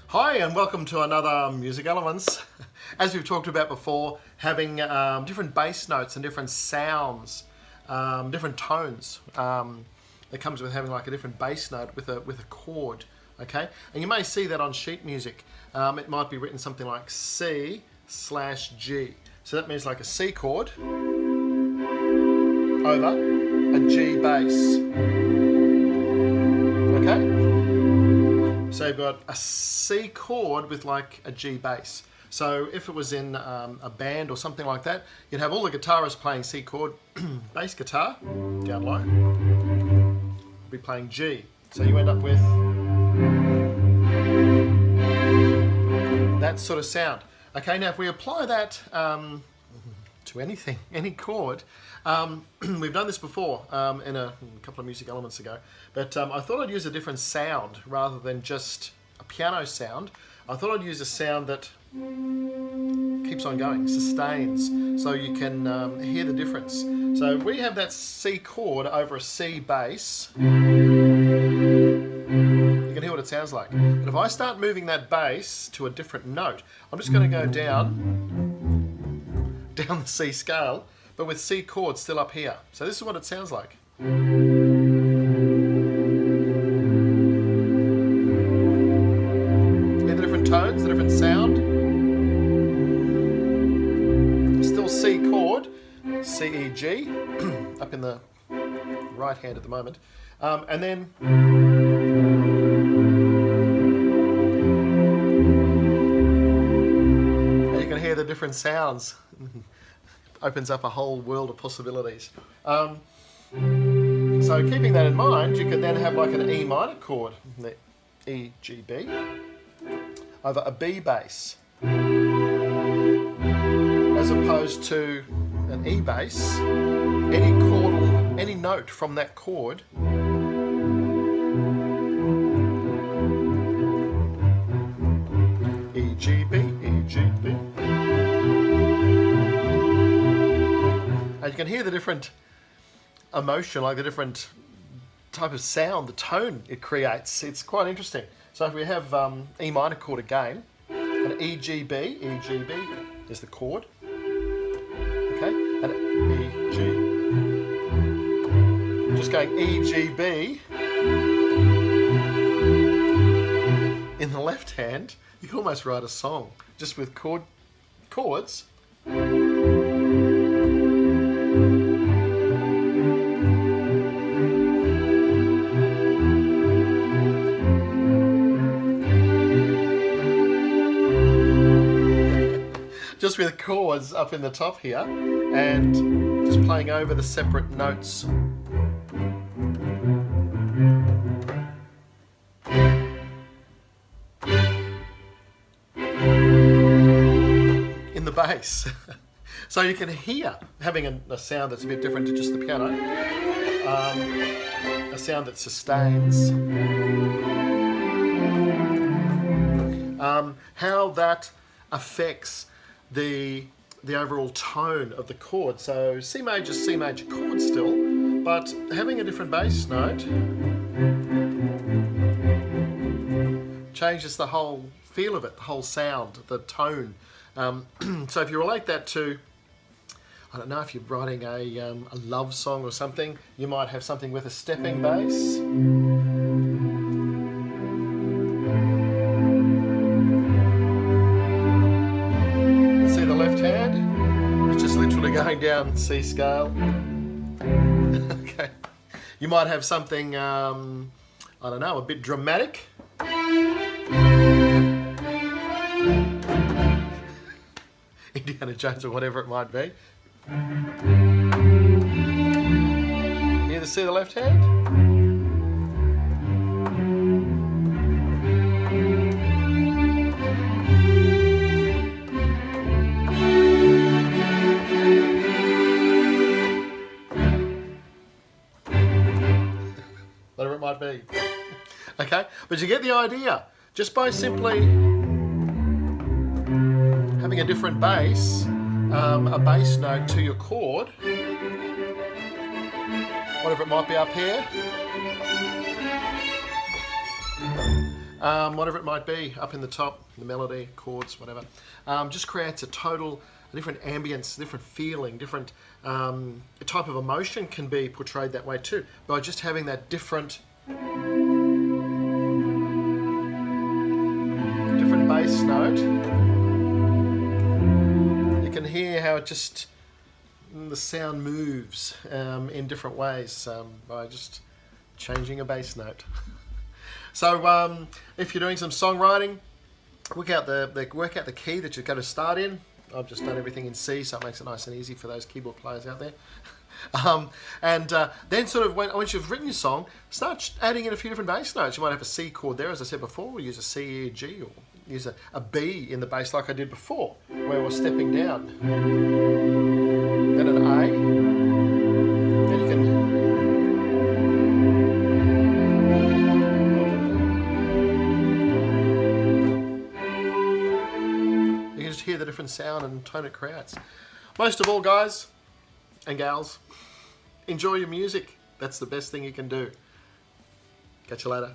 Hi and welcome to another Music Elements. As we've talked about before, having different bass notes and different sounds, different tones. That comes with having like a different bass note with a chord. Okay, and you may see that on sheet music. It might be written something like C/G. So that means like a C chord over a G bass. Okay. So you've got a C chord with like a G bass. So if it was in a band or something like that, you'd have all the guitarists playing C chord, bass guitar, down low, be playing G. So you end up with that sort of sound. Okay, now if we apply that to anything, any chord, we've done this before in a couple of music elements ago, but I thought I'd use a different sound rather than just a piano sound. I thought I'd use a sound that keeps on going, sustains, so you can hear the difference. So we have that C chord over a C bass. You can hear what it sounds like. But if I start moving that bass to a different note, I'm just going to go down the C scale, but with C chord still up here. So this is what it sounds like. Hear the different tones, the different sound. Still C chord, C, E, G, up in the right hand at the moment. And then you can hear the different sounds. Opens up a whole world of possibilities. So keeping that in mind, you could then have like an E minor chord, the E, G, B, over a B bass, as opposed to an E bass. Any chordal, any note from that chord E, G, B, E, G, B. And you can hear the different emotion, like the different type of sound, the tone it creates. It's quite interesting. So if we have E minor chord again, an E, G, B is the chord. Okay, and E, G. Just going E, G, B in the left hand, you can almost write a song just with chords. Just with chords up in the top here and just playing over the separate notes. In the bass. So you can hear having a sound that's a bit different to just the piano, a sound that sustains, how that affects the overall tone of the chord. So C major chord still, but having a different bass note changes the whole feel of it, the whole sound, the tone. So if you relate that to, I don't know, if you're writing a love song or something, you might have something with a stepping bass. Going down C scale. Okay. You might have something, I don't know, a bit dramatic. Indiana Jones or whatever it might be. You see the left hand? Whatever it might be. Okay, but you get the idea. Just by simply having a different bass, a bass note to your chord, whatever it might be up here, whatever it might be, up in the top, the melody, chords, whatever, just creates a different ambience, different feeling, different type of emotion can be portrayed that way too, by just having that different bass note. You can hear how the sound moves in different ways by just changing a bass note. So if you're doing some songwriting, work out the key that you're going to start in. I've just done everything in C, so it makes it nice and easy for those keyboard players out there. Then sort of once you've written your song, start adding in a few different bass notes. You might have a C chord there, as I said before. We'll use a C, E, G, or use a B in the bass like I did before, where we're stepping down. Then an A. Then you can... You can just hear the different sound and tone it creates. Most of all, guys and gals, enjoy your music. That's the best thing you can do. Catch you later.